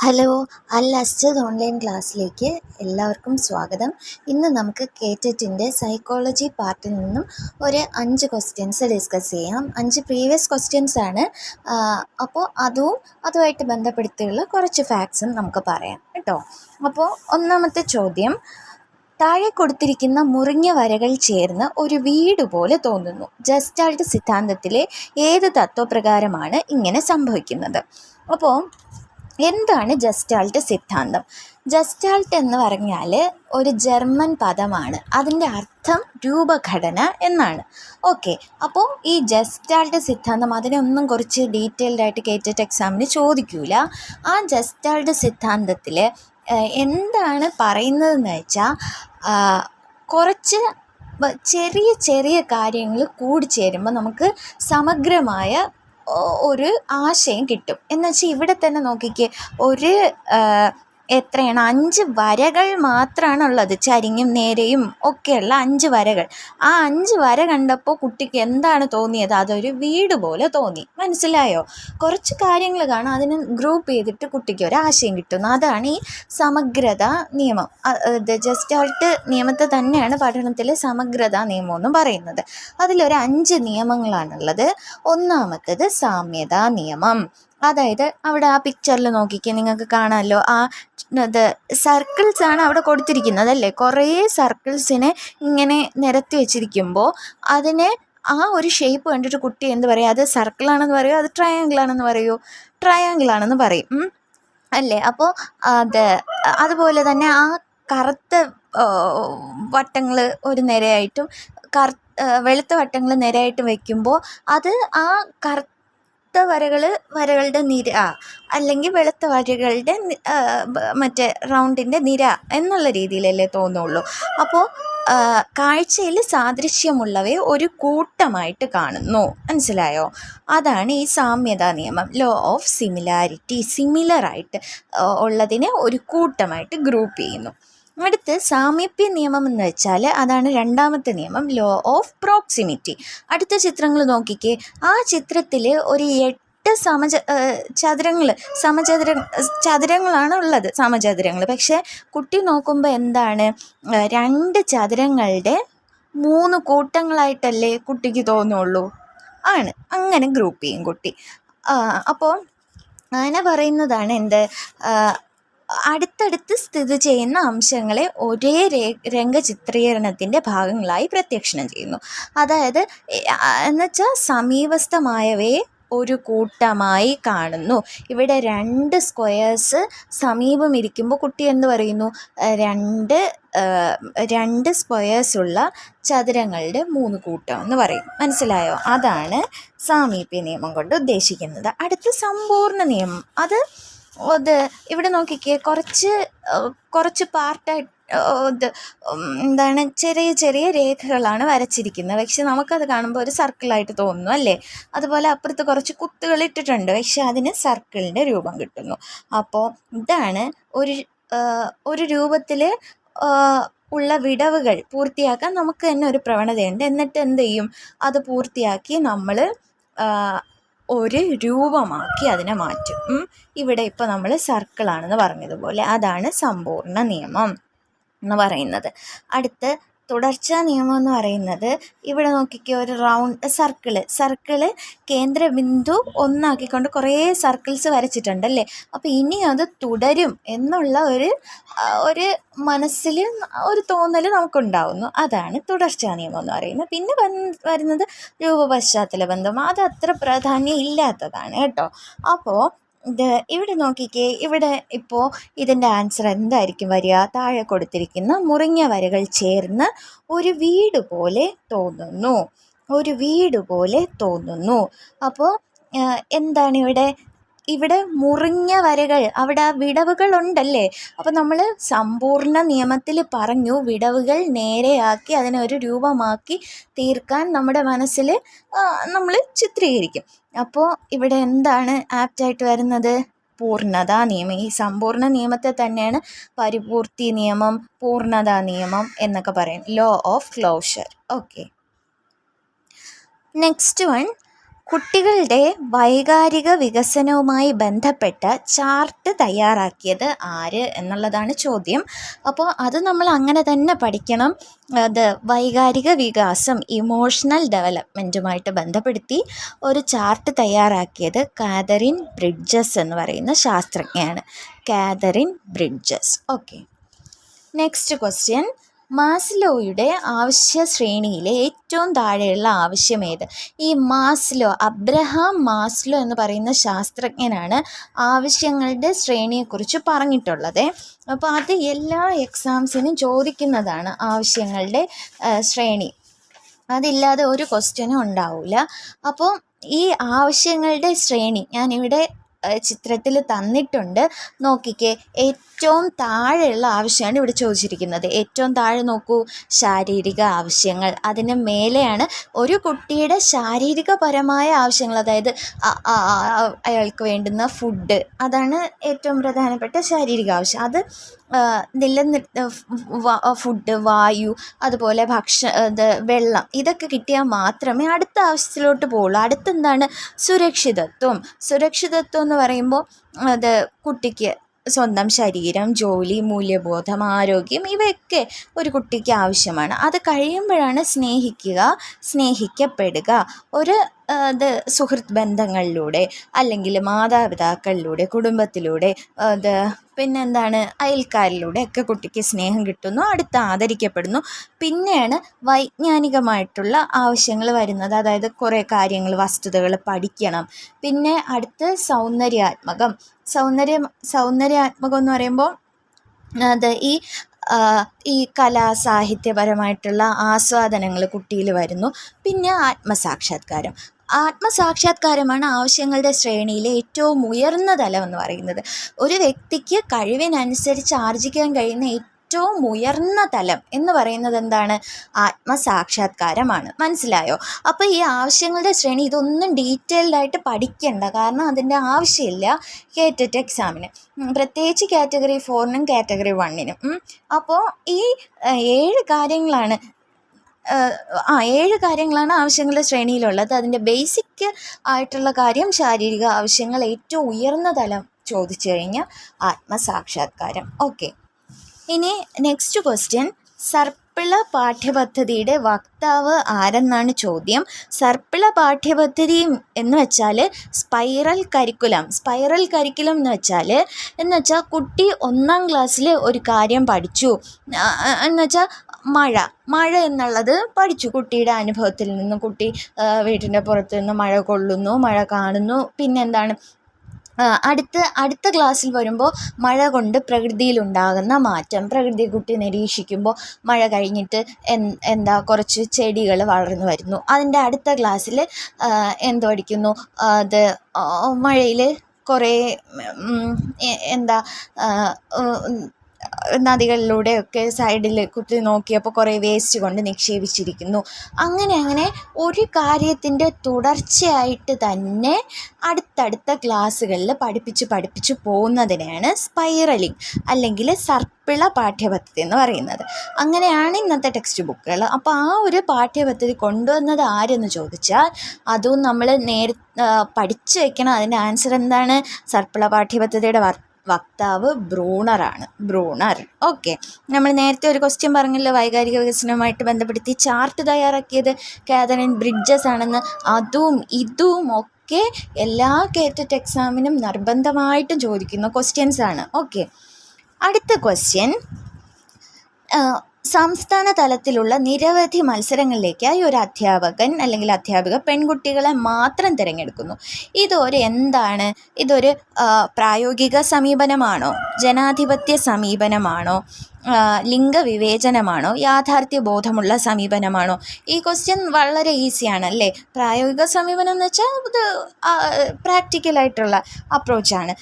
Hello, അൽ അസ്ജദ് online ക്ലാസ്സിലേക്ക് എല്ലാവർക്കും സ്വാഗതം. ഇന്ന് നമുക്ക് കേറ്ററ്റിൻ്റെ സൈക്കോളജി പാർട്ടിൽ നിന്നും ഒരു 5 ക്വസ്റ്റ്യൻസ് ഡിസ്കസ് ചെയ്യാം. 5 പ്രീവിയസ് ക്വസ്റ്റ്യൻസ് ആണ്. അപ്പോൾ അതുമായിട്ട് ബന്ധപ്പെടുത്തിയുള്ള കുറച്ച് ഫാക്ട്സും നമുക്ക് പറയാം കേട്ടോ. അപ്പോൾ ഒന്നാമത്തെ ചോദ്യം, താഴെ കൊടുത്തിരിക്കുന്ന മുറിഞ്ഞ വരകൾ ചേർന്ന് ഒരു വീട് പോലെ തോന്നുന്നു. ജസ്റ്റാൾട്ട് സിദ്ധാന്തത്തിലെ ഏത് തത്വപ്രകാരമാണ് ഇങ്ങനെ സംഭവിക്കുന്നത്? അപ്പോൾ എന്താണ് ജസ്റ്റാൾട്ട് സിദ്ധാന്തം? ജസ്റ്റാൾട്ട് എന്ന് പറഞ്ഞാൽ ഒരു ജർമ്മൻ പദമാണ്. അതിൻ്റെ അർത്ഥം രൂപഘടന എന്നാണ്. ഓക്കെ, അപ്പോൾ ഈ ജസ്റ്റാൾട്ട് സിദ്ധാന്തം അതിനൊന്നും കുറച്ച് ഡീറ്റെയിൽഡ് ആയിട്ട് കേറ്ററ്റ് എക്സാമിന് ചോദിക്കൂല. ആ ജസ്റ്റാൾട്ട് സിദ്ധാന്തത്തിൽ എന്താണ് പറയുന്നതെന്ന് വെച്ചാൽ കുറച്ച് ചെറിയ ചെറിയ കാര്യങ്ങൾ കൂടിച്ചേരുമ്പോൾ നമുക്ക് സമഗ്രമായ ഒരു ആശയം കിട്ടും. എന്നുവെച്ചാൽ ഇവിടെ തന്നെ നോക്കിക്കേ, എത്രയാണ് 5 വരകൾ മാത്രമാണ് ഉള്ളത്. ചരിഞ്ഞും നേരെയും ഒക്കെയുള്ള 5 വരകൾ. ആ 5 വര കണ്ടപ്പോൾ കുട്ടിക്ക് എന്താണ് തോന്നിയത്? അതൊരു വീട് പോലെ തോന്നി. മനസ്സിലായോ? കുറച്ച് കാര്യങ്ങൾ കാണാം, അതിന് ഗ്രൂപ്പ് ചെയ്തിട്ട് കുട്ടിക്ക് ഒരു ആശയം കിട്ടുന്നു. അതാണ് ഈ സമഗ്രത നിയമം. ജസ്റ്റാൾട്ട് നിയമത്തെ തന്നെയാണ് പഠനത്തിലെ സമഗ്രത നിയമം എന്ന് പറയുന്നത്. അതിലൊരു 5 നിയമങ്ങളാണുള്ളത്. ഒന്നാമത്തേത് സാമ്യതാ നിയമം. അതായത് അവിടെ ആ പിക്ചറിൽ നോക്കിക്കേ, നിങ്ങൾക്ക് കാണാമല്ലോ, സർക്കിൾസ് ആണ് അവിടെ കൊടുത്തിരിക്കുന്നത് അല്ലേ. കുറേ സർക്കിൾസിനെ ഇങ്ങനെ നിരത്തി വെച്ചിരിക്കുമ്പോൾ അതിനെ ആ ഒരു ഷേപ്പ് കണ്ടിട്ട് കുട്ടി എന്ത് പറയുക? അത് സർക്കിളാണെന്ന് പറയുമോ, അത് ട്രയാങ്കിൾ ആണെന്ന് പറയുമോ? ട്രയാങ്കിൾ ആണെന്ന് പറയും അല്ലേ. അപ്പോൾ അതുപോലെ തന്നെ ആ കറുത്ത വട്ടങ്ങൾ ഒരു നിരയായിട്ടും വെളുത്ത വട്ടങ്ങൾ നിരയായിട്ടും വയ്ക്കുമ്പോൾ അത് ആ കറുത്ത വരകളുടെ നിര, അല്ലെങ്കിൽ വെളുത്ത വരകളുടെ മറ്റേ റൗണ്ടിൻ്റെ നിര എന്നുള്ള രീതിയിലല്ലേ തോന്നുള്ളൂ. അപ്പോൾ കാഴ്ചയിൽ സാദൃശ്യമുള്ളവയെ ഒരു കൂട്ടമായിട്ട് കാണുന്നു. മനസ്സിലായോ? അതാണ് ഈ സാമ്യതാ നിയമം. Law of similarity. സിമിലറായിട്ട് ഉള്ളതിനെ ഒരു കൂട്ടമായിട്ട് ഗ്രൂപ്പ് ചെയ്യുന്നു. അടുത്ത് സാമീപ്യ നിയമം എന്ന് വെച്ചാൽ അതാണ് രണ്ടാമത്തെ നിയമം, ലോ ഓഫ് പ്രോക്സിമിറ്റി. അടുത്ത ചിത്രങ്ങൾ നോക്കിക്കേ. ആ ചിത്രത്തിൽ ഒരു 8 ചതുരങ്ങളാണ് ഉള്ളത്, സമചതുരങ്ങൾ. പക്ഷേ കുട്ടി നോക്കുമ്പോൾ എന്താണ്, 2 ചതുരങ്ങളുടെ 3 കൂട്ടങ്ങളായിട്ടല്ലേ കുട്ടിക്ക് തോന്നുള്ളൂ. അങ്ങനെ ഗ്രൂപ്പ് ചെയ്യും കുട്ടി. അപ്പോൾ അങ്ങനെ പറയുന്നതാണ് എന്ത്, അടുത്തടുത്ത് സ്ഥിതി ചെയ്യുന്ന അംശങ്ങളെ ഒരേ രംഗചിത്രീകരണത്തിൻ്റെ ഭാഗങ്ങളായി പ്രത്യക്ഷണം ചെയ്യുന്നു. അതായത് എന്നുവെച്ചാൽ സമീപസ്ഥമായവയെ ഒരു കൂട്ടമായി കാണുന്നു. ഇവിടെ 2 സ്ക്വയേഴ്സ് സമീപം ഇരിക്കുമ്പോൾ കുട്ടി എന്ത് പറയുന്നു? 2 സ്ക്വയേഴ്സുള്ള ചതുരങ്ങളുടെ 3 കൂട്ടം എന്ന് പറയും. മനസ്സിലായോ? അതാണ് സാമീപ്യ നിയമം കൊണ്ട് ഉദ്ദേശിക്കുന്നത്. അടുത്ത സമ്പൂർണ്ണ നിയമം. അത് ഇവിടെ നോക്കിക്കേ, കുറച്ച് പാർട്ടായിട്ട് എന്താണ്, ചെറിയ ചെറിയ രേഖകളാണ് വരച്ചിരിക്കുന്നത്. പക്ഷെ നമുക്കത് കാണുമ്പോൾ ഒരു സർക്കിളായിട്ട് തോന്നുന്നു അല്ലേ. അതുപോലെ അപ്പുറത്ത് കുറച്ച് കുത്തുകൾ ഇട്ടിട്ടുണ്ട്, പക്ഷെ അതിന് സർക്കിളിൻ്റെ രൂപം കിട്ടുന്നു. അപ്പോൾ ഇതാണ് ഒരു രൂപത്തിൽ ഉള്ള വിടവുകൾ പൂർത്തിയാക്കാൻ നമുക്ക് തന്നെ ഒരു പ്രവണതയുണ്ട്. എന്നിട്ട് എന്ത് ചെയ്യും? അത് പൂർത്തിയാക്കി നമ്മൾ ഒരു രൂപമാക്കി അതിനെ മാറ്റും. ഇവിടെ ഇപ്പോൾ നമ്മൾ സർക്കിളാണെന്ന് പറഞ്ഞതുപോലെ അതാണ് സമ്പൂർണ്ണ നിയമം എന്ന് പറയുന്നത്. അടുത്ത് തുടർച്ചാ നിയമം എന്ന് പറയുന്നത്, ഇവിടെ നോക്കിക്കോ, ഒരു റൗണ്ട് സർക്കിള് കേന്ദ്രബിന്ദു ഒന്നാക്കിക്കൊണ്ട് കുറേ സർക്കിൾസ് വരച്ചിട്ടുണ്ടല്ലേ. അപ്പോൾ ഇനി അത് തുടരും എന്നുള്ള ഒരു മനസ്സിൽ ഒരു തോന്നൽ നമുക്കുണ്ടാവുന്നു. അതാണ് തുടർച്ചാ നിയമം എന്ന് പറയുന്നത്. പിന്നെ വരുന്നത് രൂപപശ്ചാത്തല ബന്ധം. അത് അത്ര പ്രാധാന്യം ഇല്ലാത്തതാണ് കേട്ടോ. അപ്പോൾ ഇവിടെ നോക്കിക്കേ, ഇവിടെ ഇപ്പോൾ ഇതിൻ്റെ ആൻസർ എന്തായിരിക്കും വരിക? താഴെ കൊടുത്തിരിക്കുന്ന മുറിഞ്ഞ വരകൾ ചേർന്ന് ഒരു വീട് പോലെ തോന്നുന്നു. അപ്പോൾ എന്താണ് ഇവിടെ മുറിഞ്ഞ വരകൾ, അവിടെ ആ വിടവുകൾ ഉണ്ടല്ലേ. അപ്പോൾ നമ്മൾ സമ്പൂർണ്ണ നിയമത്തിൽ പറഞ്ഞു, വിടവുകൾ നേരെയാക്കി അതിനെ ഒരു രൂപമാക്കി തീർക്കാൻ നമ്മുടെ മനസ്സിൽ നമ്മൾ ചിത്രീകരിക്കും. അപ്പോൾ ഇവിടെ എന്താണ് ആപ്റ്റായിട്ട് വരുന്നത്? പൂർണ്ണതാ നിയമം. ഈ സമ്പൂർണ്ണ നിയമത്തെ തന്നെയാണ് പരിപൂർത്തി നിയമം, പൂർണ്ണതാ നിയമം എന്നൊക്കെ പറയും. Law of closure. Okay, next one, കുട്ടികളുടെ വൈകാരിക വികസനവുമായി ബന്ധപ്പെട്ട ചാർട്ട് തയ്യാറാക്കിയത് ആര് എന്നുള്ളതാണ് ചോദ്യം. അപ്പോൾ അത് നമ്മൾ അങ്ങനെ തന്നെ പഠിക്കണം. അത് വൈകാരിക വികാസം, ഇമോഷണൽ ഡെവലപ്മെൻറ്റുമായിട്ട് ബന്ധപ്പെടുത്തി ഒരു ചാർട്ട് തയ്യാറാക്കിയത് കാതറിൻ ബ്രിഡ്ജസ് എന്ന് പറയുന്ന ശാസ്ത്രജ്ഞയാണ്. Catherine Bridges. Okay, next question. മാസ്ലോയുടെ ആവശ്യ ശ്രേണിയിലെ ഏറ്റവും താഴെയുള്ള ആവശ്യം ഏത്? ഈ മാസ്ലോ, അബ്രഹാം മാസ്ലോ എന്ന് പറയുന്ന ശാസ്ത്രജ്ഞനാണ് ആവശ്യങ്ങളുടെ ശ്രേണിയെക്കുറിച്ച് പറഞ്ഞിട്ടുള്ളത്. അപ്പോൾ അത് എല്ലാ എക്സാംസിനും ചോദിക്കുന്നതാണ്, ആവശ്യങ്ങളുടെ ശ്രേണി. അതില്ലാതെ ഒരു ക്വസ്റ്റ്യനും ഉണ്ടാവില്ല. അപ്പോൾ ഈ ആവശ്യങ്ങളുടെ ശ്രേണി ഞാനിവിടെ ചിത്രത്തിൽ തന്നിട്ടുണ്ട്. നോക്കിക്കേ, ഏറ്റവും താഴെയുള്ള ആവശ്യമാണ് ഇവിടെ ചോദിച്ചിരിക്കുന്നത്. ഏറ്റവും താഴെ നോക്കൂ, ശാരീരിക ആവശ്യങ്ങൾ. അതിന് മേലെയാണ് ഒരു കുട്ടിയുടെ ശാരീരികപരമായ ആവശ്യങ്ങൾ, അതായത് അയാൾക്ക് വേണ്ടുന്ന ഫുഡ്, അതാണ് ഏറ്റവും പ്രധാനപ്പെട്ട ശാരീരിക ആവശ്യം. അത് ഫുഡ്, വായു, അതുപോലെ വെള്ളം, ഇതൊക്കെ കിട്ടിയാൽ മാത്രമേ അടുത്ത ആവശ്യത്തിലോട്ട് പോവുള്ളൂ. അടുത്തെന്താണ്? സുരക്ഷിതത്വം എന്ന് പറയുമ്പോൾ അത് കുട്ടിക്ക് സ്വന്തം ശരീരം, ജോലി, മൂല്യബോധം, ആരോഗ്യം, ഇവയൊക്കെ ഒരു കുട്ടിക്ക് ആവശ്യമാണ്. അത് കഴിയുമ്പോഴാണ് സ്നേഹിക്കുക, സ്നേഹിക്കപ്പെടുക. ഒരു സുഹൃത്ത് ബന്ധങ്ങളിലൂടെ, അല്ലെങ്കിൽ മാതാപിതാക്കളിലൂടെ, കുടുംബത്തിലൂടെ, പിന്നെന്താണ്, അയൽക്കാരിലൂടെ ഒക്കെ കുട്ടിക്ക് സ്നേഹം കിട്ടുന്നു, അടുത്ത് ആദരിക്കപ്പെടുന്നു. പിന്നെയാണ് വൈജ്ഞാനികമായിട്ടുള്ള ആവശ്യങ്ങൾ വരുന്നത്. അതായത് കുറേ കാര്യങ്ങൾ, വസ്തുതകൾ പഠിക്കണം. പിന്നെ അടുത്ത് സൗന്ദര്യാത്മകം എന്ന് പറയുമ്പോൾ അത് ഈ സാഹിത്യപരമായിട്ടുള്ള ആസ്വാദനങ്ങൾ കുട്ടിയിൽ വരുന്നു. പിന്നെ ആത്മസാക്ഷാത്കാരമാണ് ആവശ്യങ്ങളുടെ ശ്രേണിയിലെ ഏറ്റവും ഉയർന്ന തലം എന്ന് പറയുന്നത്. ഒരു വ്യക്തിക്ക് കഴിവിനനുസരിച്ച് ആർജിക്കാൻ കഴിയുന്ന ഏറ്റവും ഉയർന്ന തലം എന്ന് പറയുന്നത് എന്താണ്? ആത്മസാക്ഷാത്കാരമാണ്. മനസ്സിലായോ? അപ്പോൾ ഈ ആവശ്യങ്ങളുടെ ശ്രേണി ഇതൊന്നും ഡീറ്റെയിൽഡായിട്ട് പഠിക്കണ്ട, കാരണം അതിൻ്റെ ആവശ്യമില്ല കേറ്ററ്റ് എക്സാമിന്, പ്രത്യേകിച്ച് കാറ്റഗറി 4-നും കാറ്റഗറി 1-നും. അപ്പോൾ ഈ 7 കാര്യങ്ങളാണ് ആവശ്യങ്ങളുടെ ശ്രേണിയിലുള്ളത്. അതിൻ്റെ ബേസിക് ആയിട്ടുള്ള കാര്യം ശാരീരിക ആവശ്യങ്ങൾ, ഏറ്റവും ഉയർന്ന തലം ചോദിച്ചു കഴിഞ്ഞാൽ ആത്മസാക്ഷാത്കാരം. ഓക്കെ, ഇനി നെക്സ്റ്റ് ക്വസ്റ്റ്യൻ. സർപ്പിള പാഠ്യപദ്ധതിയുടെ വക്താവ് ആരെന്നാണ് ചോദ്യം. സർപ്പിള പാഠ്യപദ്ധതി എന്ന് വെച്ചാൽ സ്പൈറൽ കരിക്കുലം എന്ന് വെച്ചാൽ കുട്ടി 1-ാം ക്ലാസ്സിൽ ഒരു കാര്യം പഠിച്ചു എന്ന് വെച്ചാൽ മഴ എന്നുള്ളത് പഠിച്ചു. കുട്ടിയുടെ അനുഭവത്തിൽ നിന്ന് കുട്ടി വീട്ടിൻ്റെ പുറത്ത് നിന്ന് മഴ കൊള്ളുന്നു, മഴ കാണുന്നു. പിന്നെന്താണ്, അടുത്ത ക്ലാസ്സിൽ വരുമ്പോൾ മഴ കൊണ്ട് പ്രകൃതിയിലുണ്ടാകുന്ന മാറ്റം, പ്രകൃതി കുട്ടി നിരീക്ഷിക്കുമ്പോൾ മഴ കഴിഞ്ഞിട്ട് കുറച്ച് ചെടികൾ വളർന്നു വരുന്നു. അതിൻ്റെ അടുത്ത ക്ലാസ്സിൽ എന്ത് പഠിക്കുന്നു? അത് മഴയിൽ കുറേ നദികളിലൂടെയൊക്കെ സൈഡിൽ കുത്തി നോക്കിയപ്പോൾ കുറേ വേസ്റ്റ് കൊണ്ട് നിക്ഷേപിച്ചിരിക്കുന്നു. അങ്ങനെ ഒരു കാര്യത്തിൻ്റെ തുടർച്ചയായിട്ട് തന്നെ അടുത്തടുത്ത ക്ലാസ്സുകളിൽ പഠിപ്പിച്ച് പോകുന്നതിനെയാണ് സ്പൈറലിംഗ് അല്ലെങ്കിൽ സർപ്പിള പാഠ്യപദ്ധതി എന്ന് പറയുന്നത്. അങ്ങനെയാണ് ഇന്നത്തെ ടെക്സ്റ്റ് ബുക്കുകൾ. അപ്പോൾ ആ ഒരു പാഠ്യപദ്ധതി കൊണ്ടുവന്നത് ആരെന്ന് ചോദിച്ചാൽ അതും നമ്മൾ പഠിച്ചു വയ്ക്കണം. അതിൻ്റെ ആൻസർ എന്താണ്? സർപ്പിള പാഠ്യപദ്ധതിയുടെ വക്താവ് ബ്രൂണർ. ഓക്കെ, നമ്മൾ നേരത്തെ ഒരു ക്വസ്റ്റ്യൻ പറഞ്ഞല്ലോ, വൈകാരിക വികസനവുമായിട്ട് ബന്ധപ്പെടുത്തി ചാർട്ട് തയ്യാറാക്കിയത് കാതറിൻ ബ്രിഡ്ജസ് ആണെന്ന്. ഇതും ഒക്കെ എല്ലാ കേറ്ററ്റ് എക്സാമിനും നിർബന്ധമായിട്ടും ചോദിക്കുന്ന ക്വസ്റ്റ്യൻസ് ആണ്. ഓക്കെ, അടുത്ത ക്വസ്റ്റ്യൻ. സംസ്ഥാന തലത്തിലുള്ള നിരവധി മത്സരങ്ങളിലേക്കായി ഒരു അധ്യാപകൻ അല്ലെങ്കിൽ അധ്യാപിക പെൺകുട്ടികളെ മാത്രം തിരഞ്ഞെടുക്കുന്നു. ഇതൊരു പ്രായോഗിക സമീപനമാണോ, ജനാധിപത്യ സമീപനമാണോ, ലിംഗവിവേചനമാണോ, യാഥാർത്ഥ്യ ബോധമുള്ള സമീപനമാണോ? ഈ ക്വസ്റ്റ്യൻ വളരെ ഈസിയാണ് അല്ലേ? പ്രായോഗിക സമീപനം എന്ന് വെച്ചാൽ ഇത് പ്രാക്ടിക്കലായിട്ടുള്ള അപ്രോച്ചാണ്.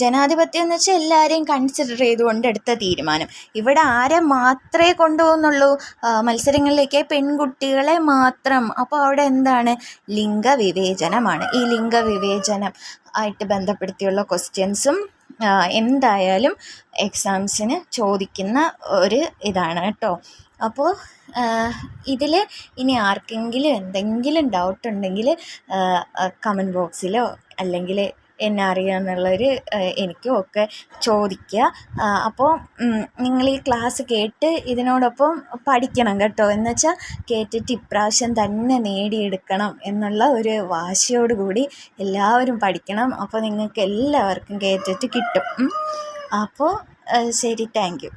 ജനാധിപത്യം എന്ന് വെച്ചാൽ എല്ലാവരെയും കൺസിഡർ ചെയ്തുകൊണ്ട് എടുത്ത തീരുമാനം. ഇവിടെ ആരെ മാത്രമേ കൊണ്ടുപോകുന്നുള്ളൂ? മത്സരങ്ങളിലേക്ക് പെൺകുട്ടികളെ മാത്രം. അപ്പോൾ അവിടെ എന്താണ്? ലിംഗവിവേചനമാണ്. ഈ ലിംഗവിവേചനം ആയിട്ട് ബന്ധപ്പെടുത്തിയുള്ള ക്വസ്റ്റ്യൻസും എന്തായാലും എക്സാംസിന് ചോദിക്കുന്ന ഒരു ഇതാണ് കേട്ടോ. അപ്പോൾ ഇതിൽ ഇനി ആർക്കെങ്കിലും എന്തെങ്കിലും ഡൗട്ടുണ്ടെങ്കിൽ കമൻറ്റ് ബോക്സിലോ അല്ലെങ്കിൽ എന്നെ അറിയാമെന്നുള്ളൊരു എനിക്കും ഒക്കെ ചോദിക്കുക. അപ്പോൾ നിങ്ങൾ ഈ ക്ലാസ് കേട്ട് ഇതിനോടൊപ്പം പഠിക്കണം കേട്ടോ. എന്നുവെച്ചാൽ കേട്ടിട്ട് ഇപ്രാവശ്യം തന്നെ നേടിയെടുക്കണം എന്നുള്ള ഒരു വാശിയോടുകൂടി എല്ലാവരും പഠിക്കണം. അപ്പോൾ നിങ്ങൾക്ക് എല്ലാവർക്കും കേട്ടിട്ട് കിട്ടും. അപ്പോൾ ശരി, താങ്ക് യു.